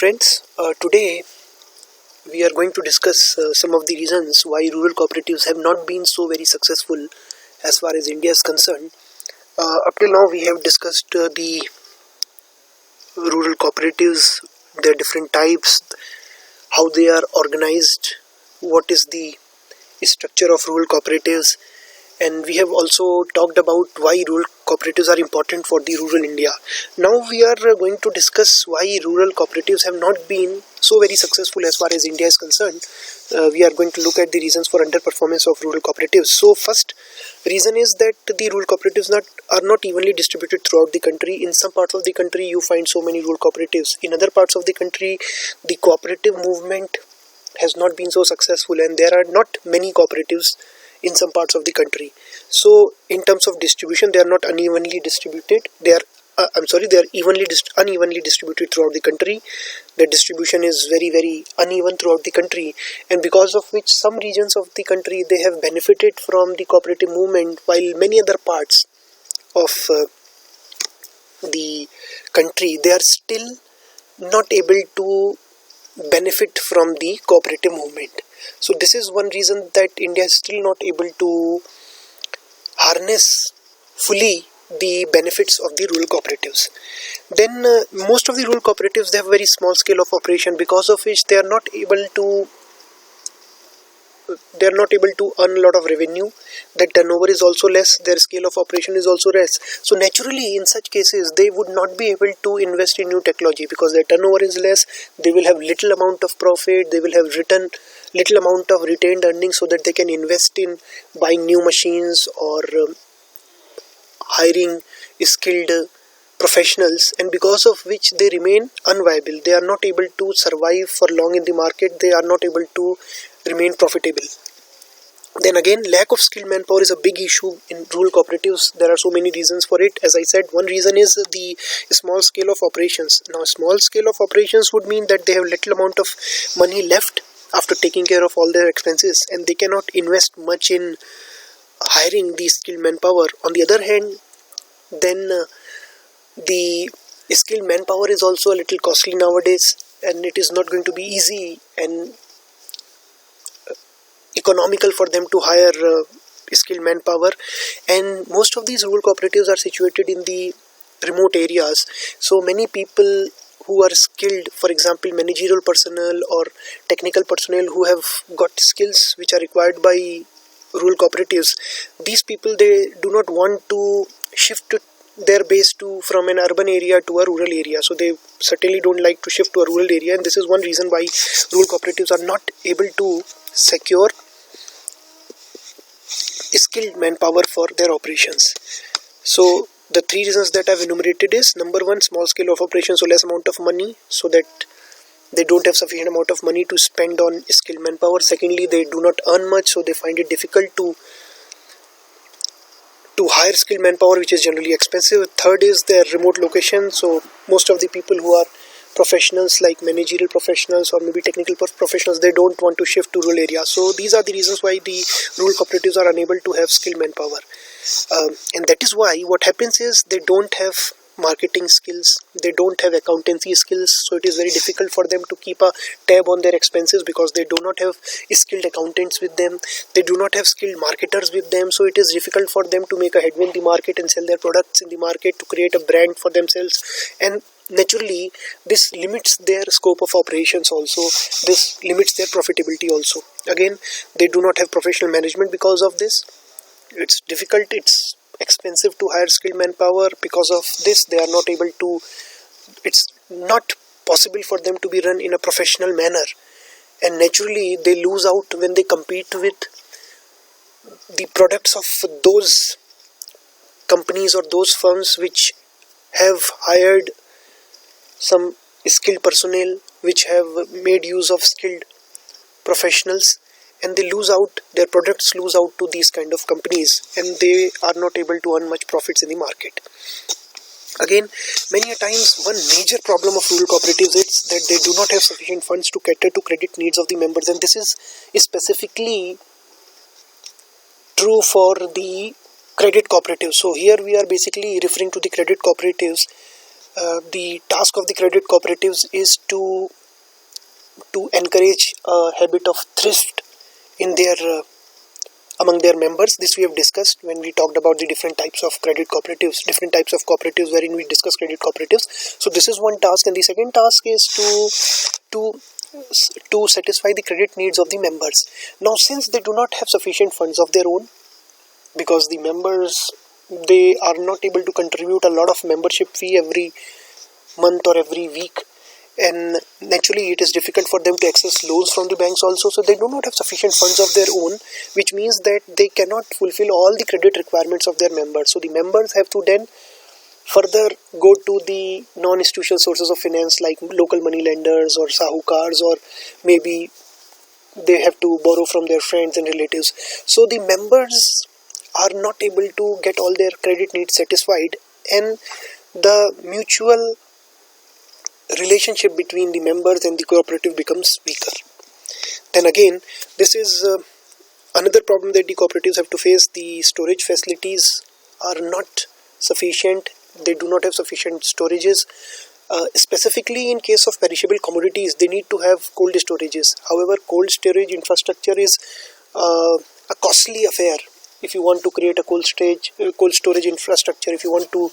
friends, today we are going to discuss some of the reasons why rural cooperatives have not been so very successful as far as India is concerned. Up till now we have discussed the rural cooperatives, their different types, how they are organized, what is the structure of rural cooperatives, and we have also talked about why rural cooperatives are important for the rural India. Now we are going to discuss why rural cooperatives have not been so very successful as far as India is concerned. We are going to look at the reasons for underperformance of rural cooperatives. So first reason is that the rural cooperatives are not evenly distributed throughout the country. In some parts of the country you find so many rural cooperatives. In other parts of the country the cooperative movement has not been so successful and there are not many cooperatives in some parts of the country. So in terms of distribution they are not unevenly distributed. They are unevenly distributed throughout the country. The distribution is very uneven throughout the country, and because of which some regions of the country they have benefited from the cooperative movement, while many other parts of the country they are still not able to benefit from the cooperative movement. So this is one reason that India is still not able to harness fully the benefits of the rural cooperatives. Then most of the rural cooperatives they have very small scale of operation, because of which they are not able to earn a lot of revenue. Their turnover is also less, their scale of operation is also less. So naturally in such cases they would not be able to invest in new technology because their turnover is less. They will have little amount of profit, they will have little amount of retained earnings, so that they can invest in buying new machines or hiring skilled professionals, and because of which they remain unviable. They are not able to survive for long in the market, they are not able to remain profitable. Then again, lack of skilled manpower is a big issue in rural cooperatives. There are so many reasons for it. As I said, one reason is the small scale of operations. Now small scale of operations would mean that they have little amount of money left after taking care of all their expenses, and they cannot invest much in hiring the skilled manpower. On the other hand, then the skilled manpower is also a little costly nowadays, and it is not going to be easy and economical for them to hire skilled manpower. And most of these rural cooperatives are situated in the remote areas, so many people who are skilled, for example managerial personnel or technical personnel who have got skills which are required by rural cooperatives, these people they do not want to shift their base from an urban area to a rural area. So they certainly don't like to shift to a rural area, and this is one reason why rural cooperatives are not able to secure skilled manpower for their operations. So the three reasons that I've enumerated is: number one, small scale of operation, so less amount of money, so that they don't have sufficient amount of money to spend on skilled manpower. Secondly, they do not earn much, so they find it difficult to hire skilled manpower, which is generally expensive. Third is their remote location, so most of the people who are professionals like managerial professionals or maybe technical professionals, they don't want to shift to rural areas. So these are the reasons why the rural cooperatives are unable to have skilled manpower, and that is why what happens is they don't have marketing skills, they don't have accountancy skills, so it is very difficult for them to keep a tab on their expenses because they do not have skilled accountants with them, they do not have skilled marketers with them. So it is difficult for them to make a headway in the market and sell their products in the market, to create a brand for themselves, and naturally this limits their scope of operations also, this limits their profitability also. Again, they do not have professional management. Because of this, it's difficult, it's expensive to hire skilled manpower. Because of this, they are not able to, it's not possible for them to be run in a professional manner, and naturally they lose out when they compete with the products of those companies or those firms which have hired some skilled personnel, which have made use of skilled professionals, and they lose out, their products lose out to these kind of companies, and they are not able to earn much profits in the market. Again, many a times one major problem of rural cooperatives is that they do not have sufficient funds to cater to credit needs of the members, and this is specifically true for the credit cooperatives. So here we are basically referring to the credit cooperatives the task of the credit cooperatives is to encourage a habit of thrift in their among their members. This we have discussed when we talked about the different types of credit cooperatives, different types of cooperatives wherein we discuss credit cooperatives. So this is one task, and the second task is to satisfy the credit needs of the members. Now, since they do not have sufficient funds of their own, because the members, they are not able to contribute a lot of membership fee every month or every week, and naturally it is difficult for them to access loans from the banks also, so they do not have sufficient funds of their own, which means that they cannot fulfill all the credit requirements of their members. So the members have to then further go to the non-institutional sources of finance like local money lenders or sahukars, or maybe they have to borrow from their friends and relatives. So the members are not able to get all their credit needs satisfied, and the mutual relationship between the members and the cooperative becomes weaker. Then again, this is another problem that the cooperatives have to face. The storage facilities are not sufficient. They do not have sufficient storages. Specifically in case of perishable commodities, they need to have cold storages. However, cold storage infrastructure is a costly affair. If you want to create a cold storage infrastructure, if you want to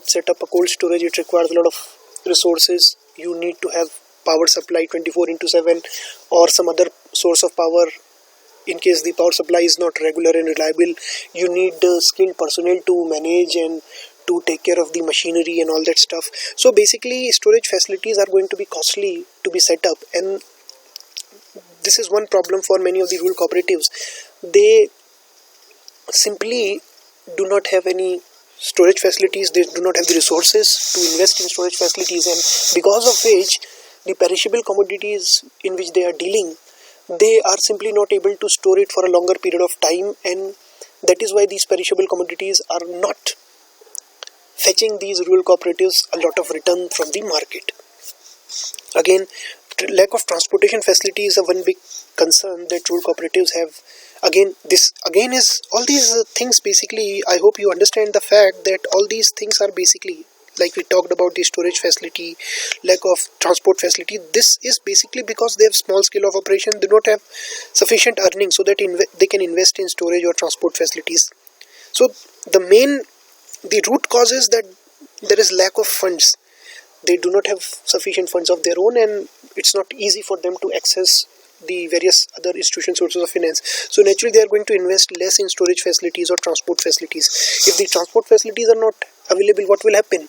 set up a cold storage, it requires a lot of resources. You need to have power supply 24/7 or some other source of power. In case the power supply is not regular and reliable, you need skilled personnel to manage and to take care of the machinery and all that stuff. So basically, storage facilities are going to be costly to be set up, and this is one problem for many of the rural cooperatives. They simply do not have any storage facilities. They do not have the resources to invest in storage facilities, and because of which the perishable commodities in which they are dealing, they are simply not able to store it for a longer period of time, and that is why these perishable commodities are not fetching these rural cooperatives a lot of return from the market. Again, lack of transportation facility is a one big concern that rural cooperatives have. Again, this again is all these things. Basically, I hope you understand the fact that all these things are basically, like we talked about the storage facility, lack of transport facility. This is basically because they have small scale of operation. They don't have sufficient earnings so that they can invest in storage or transport facilities. So the root cause is that there is lack of funds. They do not have sufficient funds of their own, and it's not easy for them to access the various other institutional sources of finance. So naturally they are going to invest less in storage facilities or transport facilities. If the transport facilities are not available, what will happen?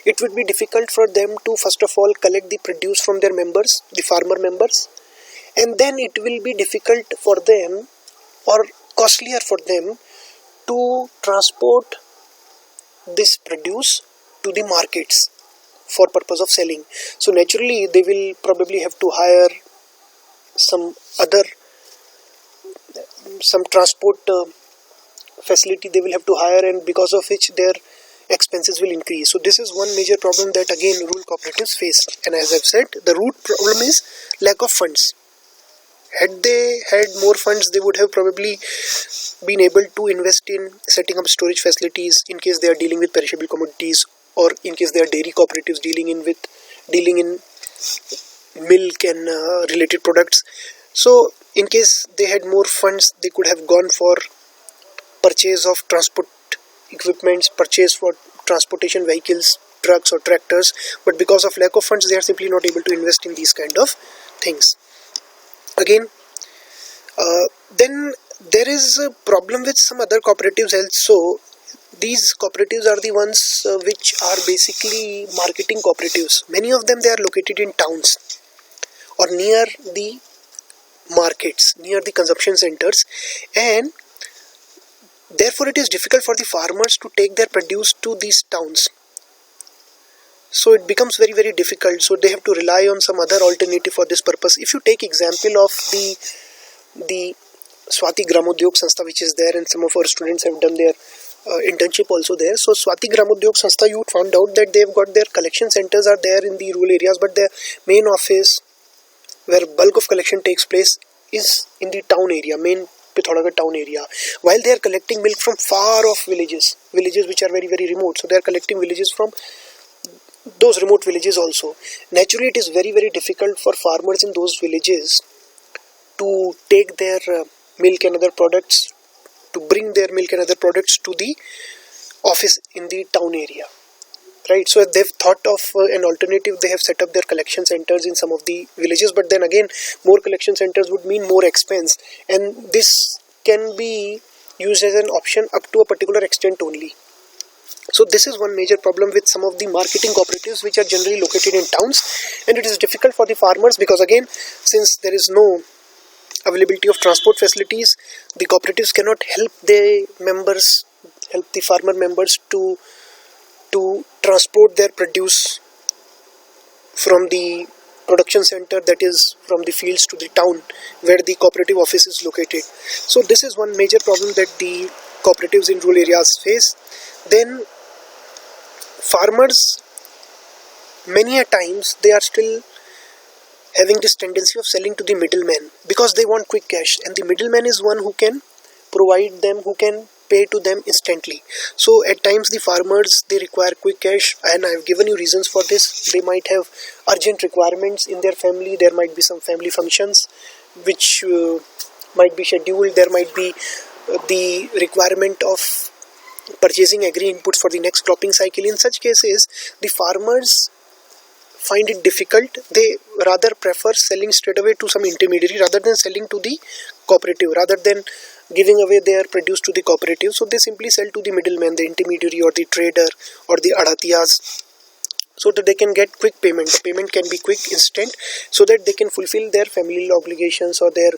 It would be difficult for them to first of all collect the produce from their members, the farmer members, and then it will be difficult for them or costlier for them to transport this produce to the markets for purpose of selling. So naturally they will probably have to hire some transport facility they will have to hire, and because of which their expenses will increase. So this is one major problem that again rural cooperatives face, and as I've said, the root problem is lack of funds. Had they had more funds, they would have probably been able to invest in setting up storage facilities in case they are dealing with perishable commodities, or in case they are dairy cooperatives dealing in milk and related products. So in case they had more funds, they could have gone for purchase of transport equipments, purchase for transportation vehicles, trucks or tractors, but because of lack of funds they are simply not able to invest in these kind of things. Again, then there is a problem with some other cooperatives also. These cooperatives are the ones which are basically marketing cooperatives. Many of them, they are located in towns or near the markets, near the consumption centers, and therefore it is difficult for the farmers to take their produce to these towns. So it becomes very, very difficult. So they have to rely on some other alternative for this purpose. If you take example of the Swati Gramodyog Sanstha which is there, and some of our students have done their internship also there. So Swati Gramodyog Sanstha, you found out that they've got their collection centers are there in the rural areas, but their main office where bulk of collection takes place is in the town area, main Pithoragarh town area, while they are collecting milk from far off villages which are very, very remote. So they are collecting villages from those remote villages also. Naturally, it is very, very difficult for farmers in those villages to take their milk and other products, to bring their milk and other products to the office in the town area, right? So they've thought of an alternative. They have set up their collection centers in some of the villages, but then again, more collection centers would mean more expense, and this can be used as an option up to a particular extent only. So this is one major problem with some of the marketing cooperatives which are generally located in towns, and it is difficult for the farmers because again, since there is no availability of transport facilities, the cooperatives cannot help the members, help the farmer members to transport their produce from the production center, that is from the fields to the town where the cooperative office is located. So this is one major problem that the cooperatives in rural areas face. Then farmers, many a times they are still having this tendency of selling to the middleman because they want quick cash, and the middleman is one who can provide them, who can pay to them instantly. So at times the farmers, they require quick cash, and I have given you reasons for this. They might have urgent requirements in their family. There might be some family functions which might be scheduled. There might be the requirement of purchasing agri inputs for the next cropping cycle. In such cases, the farmers find it difficult. They rather prefer selling straight away to some intermediary rather than selling to the cooperative, rather than giving away their produce to the cooperative. So they simply sell to the middleman, the intermediary or the trader or the adatiyas, so that they can get quick payment. The payment can be quick, instant, so that they can fulfill their family obligations or their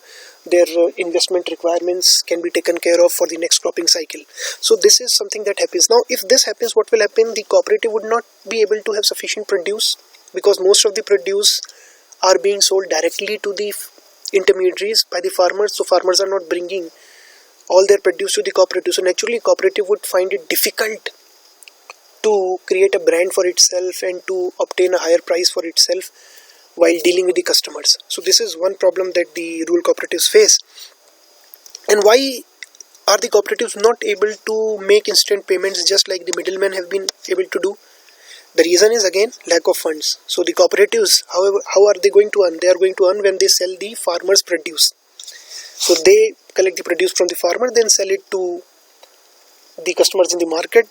investment requirements can be taken care of for the next cropping cycle. So this is something that happens. Now if this happens, what will happen? The cooperative would not be able to have sufficient produce because most of the produce are being sold directly to the intermediaries by the farmers. So farmers are not bringing all their produce to the cooperative. So naturally cooperative would find it difficult to create a brand for itself and to obtain a higher price for itself while dealing with the customers. So this is one problem that the rural cooperatives face. And why are the cooperatives not able to make instant payments just like the middlemen have been able to do? The reason is again lack of funds. So the cooperatives, however, how are they going to earn? They are going to earn when they sell the farmer's produce. So they collect the produce from the farmer, then sell it to the customers in the market,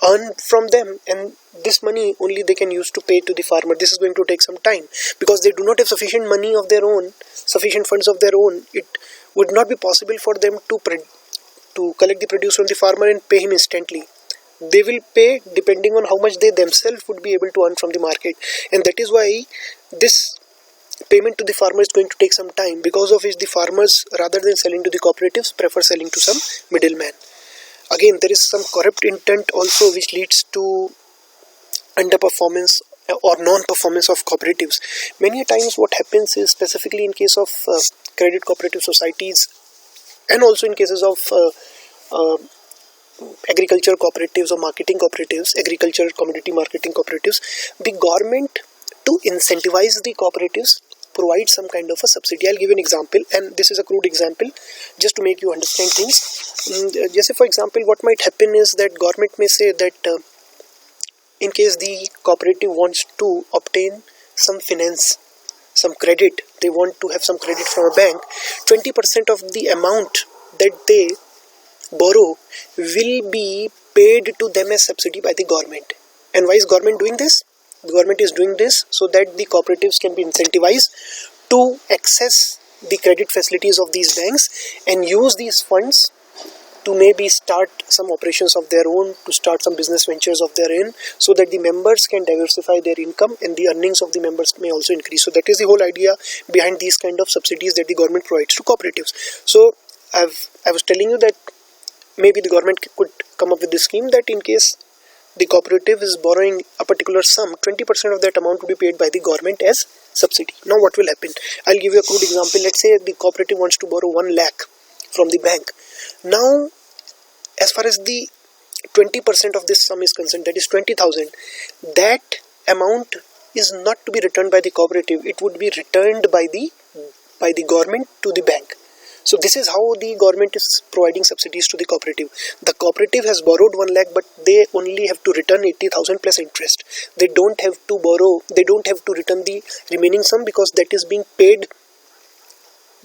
earn from them, and this money only they can use to pay to the farmer. This is going to take some time because they do not have sufficient money of their own, sufficient funds of their own. It would not be possible for them to collect the produce from the farmer and pay him instantly. They will pay depending on how much they themselves would be able to earn from the market, and that is why this payment to the farmer is going to take some time, because of which the farmers, rather than selling to the cooperatives, prefer selling to some middleman. Again, there is some corrupt intent also which leads to underperformance or non-performance of cooperatives. Many times what happens is, specifically in case of credit cooperative societies and also in cases of agriculture cooperatives or marketing cooperatives, agriculture commodity marketing cooperatives, the government, to incentivize the cooperatives, provide some kind of a subsidy. I'll give you an example, and this is a crude example just to make you understand things. Just for example, what might happen is that government may say that in case the cooperative wants to obtain some finance, some credit, they want to have some credit from a bank, 20% of the amount that they borrow will be paid to them as subsidy by the government. And why is government doing this? The government is doing this so that the cooperatives can be incentivized to access the credit facilities of these banks and use these funds to maybe start some operations of their own, to start some business ventures of their own, so that the members can diversify their income and the earnings of the members may also increase. So that is the whole idea behind these kind of subsidies that the government provides to cooperatives. So I was telling you that maybe the government could come up with this scheme that in case the cooperative is borrowing a particular sum, 20% of that amount to be paid by the government as subsidy. Now what will happen? I'll give you a crude example. Let's say the cooperative wants to borrow 1 lakh from the bank. Now, as far as the 20% of this sum is concerned, that is 20,000, that amount is not to be returned by the cooperative. It would be returned by the government to the bank. So this is how the government is providing subsidies to the cooperative. The cooperative has borrowed 1 lakh, but they only have to return 80,000 plus interest. They don't have to borrow, they don't have to return the remaining sum, because that is being paid,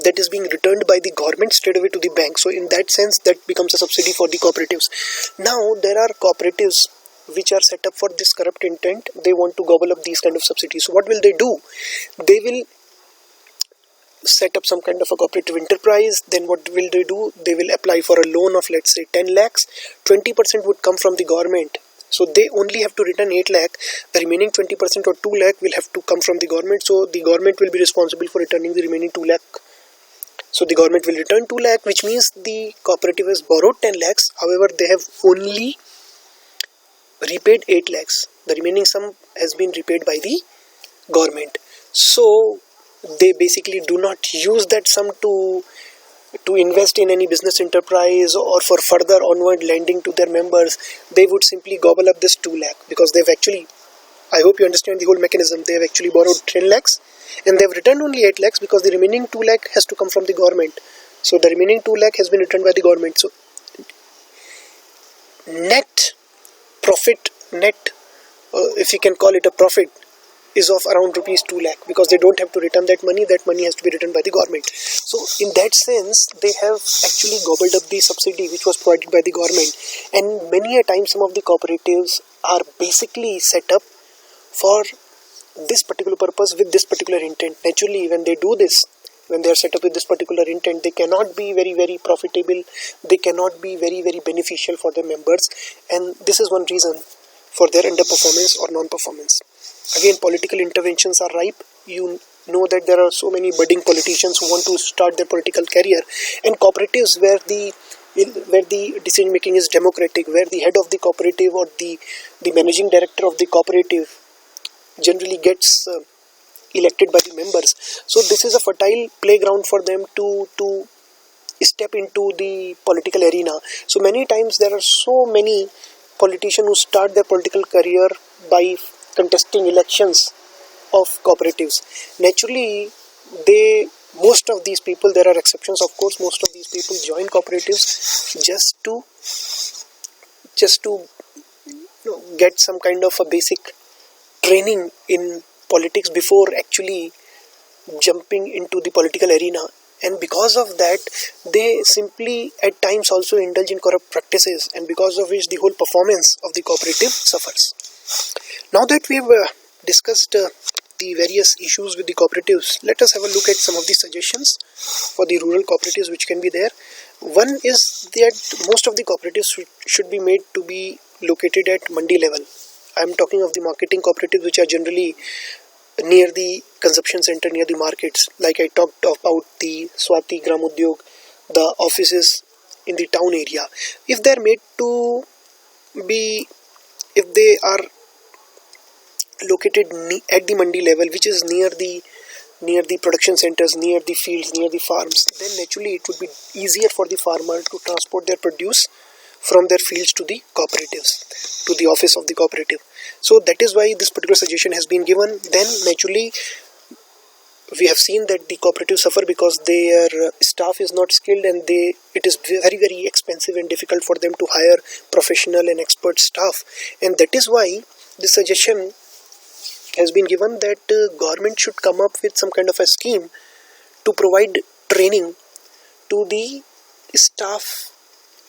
that is being returned by the government straight away to the bank. So in that sense, that becomes a subsidy for the cooperatives. Now there are cooperatives which are set up for this corrupt intent. They want to gobble up these kind of subsidies. So what will they do? They will set up some kind of a cooperative enterprise. Then what will they do? They will apply for a loan of, let's say, 10 lakhs. 20% would come from the government. So they only have to return 8 lakh. The remaining 20% or 2 lakh will have to come from the government. So the government will be responsible for returning the remaining 2 lakh. So the government will return 2 lakh, which means the cooperative has borrowed 10 lakhs. However, they have only repaid 8 lakhs. The remaining sum has been repaid by the government. So they basically do not use that sum to invest in any business enterprise or for further onward lending to their members. They would simply gobble up this 2 lakh, because they've actually, I hope you understand the whole mechanism. They have actually borrowed 10 lakhs and they have returned only 8 lakhs, because the remaining 2 lakh has to come from the government. So the remaining 2 lakh has been returned by the government. So net profit, if you can call it a profit, is of around rupees 2 lakh, because they don't have to return that money. That money has to be returned by the government. So in that sense, they have actually gobbled up the subsidy which was provided by the government. And many a time, some of the cooperatives are basically set up for this particular purpose with this particular intent. Naturally, when they do this, when they are set up with this particular intent, they cannot be very, very profitable. They cannot be very, very beneficial for their members. And this is one reason for their underperformance or non-performance. Again, political interventions are ripe. You know that there are so many budding politicians who want to start their political career, and cooperatives where the decision making is democratic, where the head of the cooperative or the managing director of the cooperative generally gets elected by the members. So this is a fertile playground for them to step into the political arena. So many times there are so many politicians who start their political career by contesting elections of cooperatives. Naturally, most of these people, there are exceptions of course, most of these people join cooperatives just to get some kind of a basic training in politics before actually jumping into the political arena. And because of that, they simply at times also indulge in corrupt practices, and because of which the whole performance of the cooperative suffers. Now that we have discussed the various issues with the cooperatives, let us have a look at some of the suggestions for the rural cooperatives which can be there. One is that most of the cooperatives should be made to be located at mandi level. I am talking of the marketing cooperatives which are generally near the consumption center, near the markets. Like I talked about the Swati Gram Udyog, the offices in the town area. If they are made to be, if they are located at the mandi level, which is near the production centers, near the fields, near the farms, then naturally it would be easier for the farmer to transport their produce from their fields to the cooperatives, to the office of the cooperative. So that is why this particular suggestion has been given. Then naturally we have seen that the cooperatives suffer because their staff is not skilled, and it is very, very expensive and difficult for them to hire professional and expert staff. And that is why this suggestion has been given that government should come up with some kind of a scheme to provide training to the staff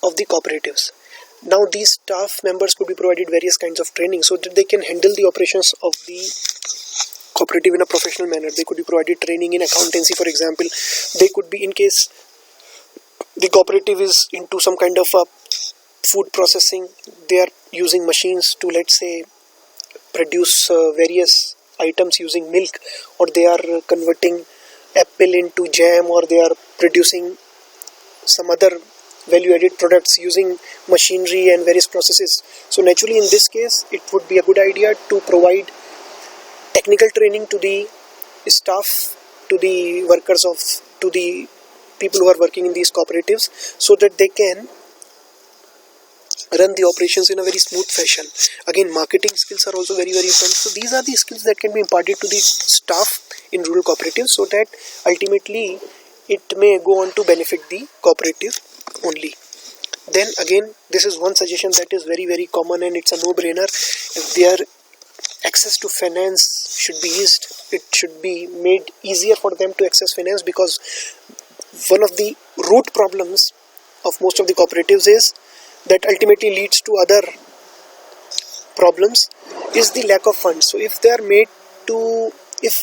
of the cooperatives. Now these staff members could be provided various kinds of training so that they can handle the operations of the cooperative in a professional manner. They could be provided training in accountancy, for example. They could be, in case the cooperative is into some kind of a food processing, they are using machines to, let's say, produce various items using milk, or they are converting apple into jam, or they are producing some other value-added products using machinery and various processes. So naturally in this case it would be a good idea to provide technical training to the staff, to the workers to the people who are working in these cooperatives, so that they can run the operations in a very smooth fashion. Again, marketing skills are also very, very important. So these are the skills that can be imparted to the staff in rural cooperatives, so that ultimately it may go on to benefit the cooperative only. Then again, this is one suggestion that is very, very common, and it's a no-brainer. If their access to finance should be eased, it should be made easier for them to access finance, because one of the root problems of most of the cooperatives is that ultimately leads to other problems is the lack of funds. So if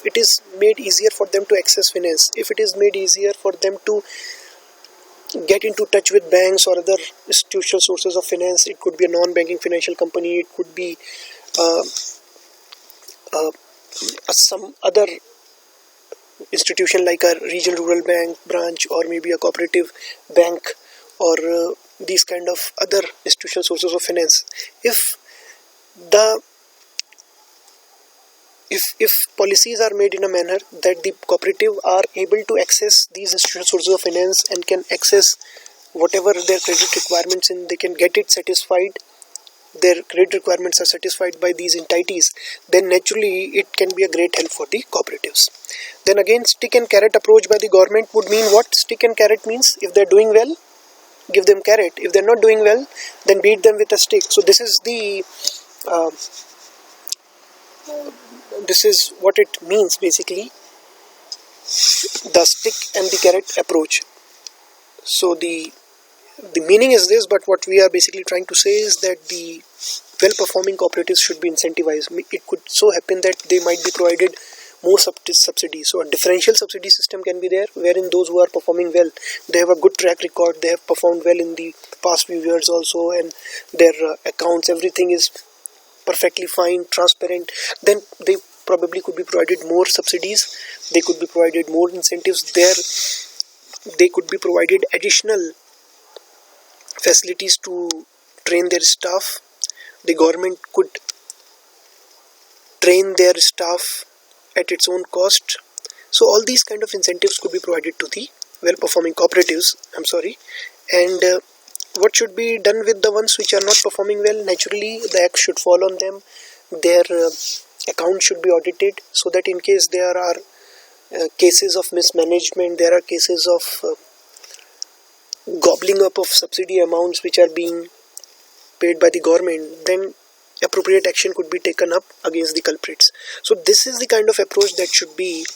it is made easier for them to access finance, if it is made easier for them to get into touch with banks or other institutional sources of finance, it could be a non-banking financial company, it could be some other institution like a regional rural bank branch, or maybe a cooperative bank, or these kind of other institutional sources of finance. If policies are made in a manner that the cooperative are able to access these institutional sources of finance and can access whatever their credit requirements, and they can get it satisfied, their credit requirements are satisfied by these entities, then naturally it can be a great help for the cooperatives. Then again, stick and carrot approach by the government would mean what? Stick and carrot means if they're doing well, give them carrot. If they're not doing well, then beat them with a stick. So this is what it means basically, the stick and the carrot approach. So the meaning is this, but what we are basically trying to say is that the well-performing cooperatives should be incentivized. It could so happen that they might be provided more subsidies. So a differential subsidy system can be there, wherein those who are performing well, they have a good track record, they have performed well in the past few years also, and their accounts, everything is perfectly fine, transparent, then they probably could be provided more subsidies, they could be provided more incentives there, they could be provided additional facilities to train their staff. The government could train their staff at its own cost. So all these kind of incentives could be provided to the well-performing cooperatives. And what should be done with the ones which are not performing well? Naturally, the act should fall on them. Their account should be audited, so that in case there are cases of mismanagement, there are cases of gobbling up of subsidy amounts which are being paid by the government, then appropriate action could be taken up against the culprits. So this is the kind of approach that should be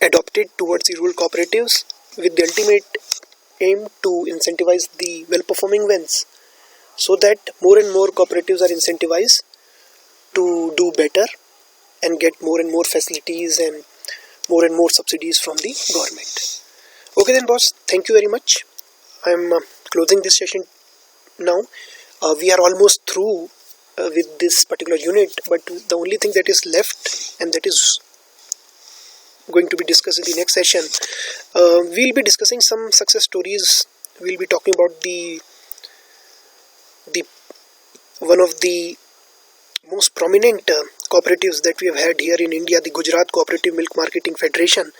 adopted towards the rural cooperatives, with the ultimate aim to incentivize the well-performing ones, so that more and more cooperatives are incentivized to do better and get more and more facilities and more subsidies from the government. Okay then boss, thank you very much. I'm closing this session now. We are almost through with this particular unit, but the only thing that is left, and that is going to be discussed in the next session, we'll be discussing some success stories. We'll be talking about the one of the most prominent cooperatives that we have had here in India, the Gujarat Cooperative Milk Marketing Federation,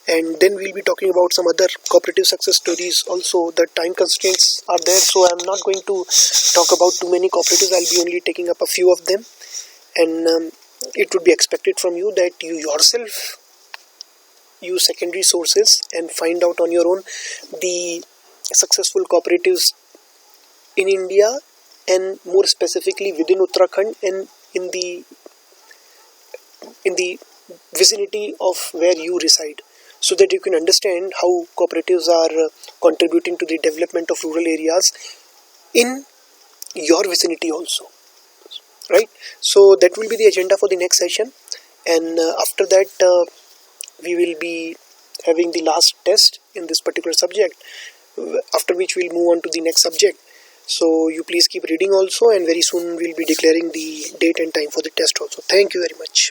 and then we'll be talking about some other cooperative success stories also. The time constraints are there, so I'm not going to talk about too many cooperatives. I'll be only taking up a few of them, and it would be expected from you that you yourself use secondary sources and find out on your own the successful cooperatives in India, and more specifically within Uttarakhand and in the vicinity of where you reside, so that you can understand how cooperatives are contributing to the development of rural areas in your vicinity also, right? So that will be the agenda for the next session, and after that we will be having the last test in this particular subject, after which we'll move on to the next subject. So you please keep reading also, and very soon we'll be declaring the date and time for the test also. Thank you very much.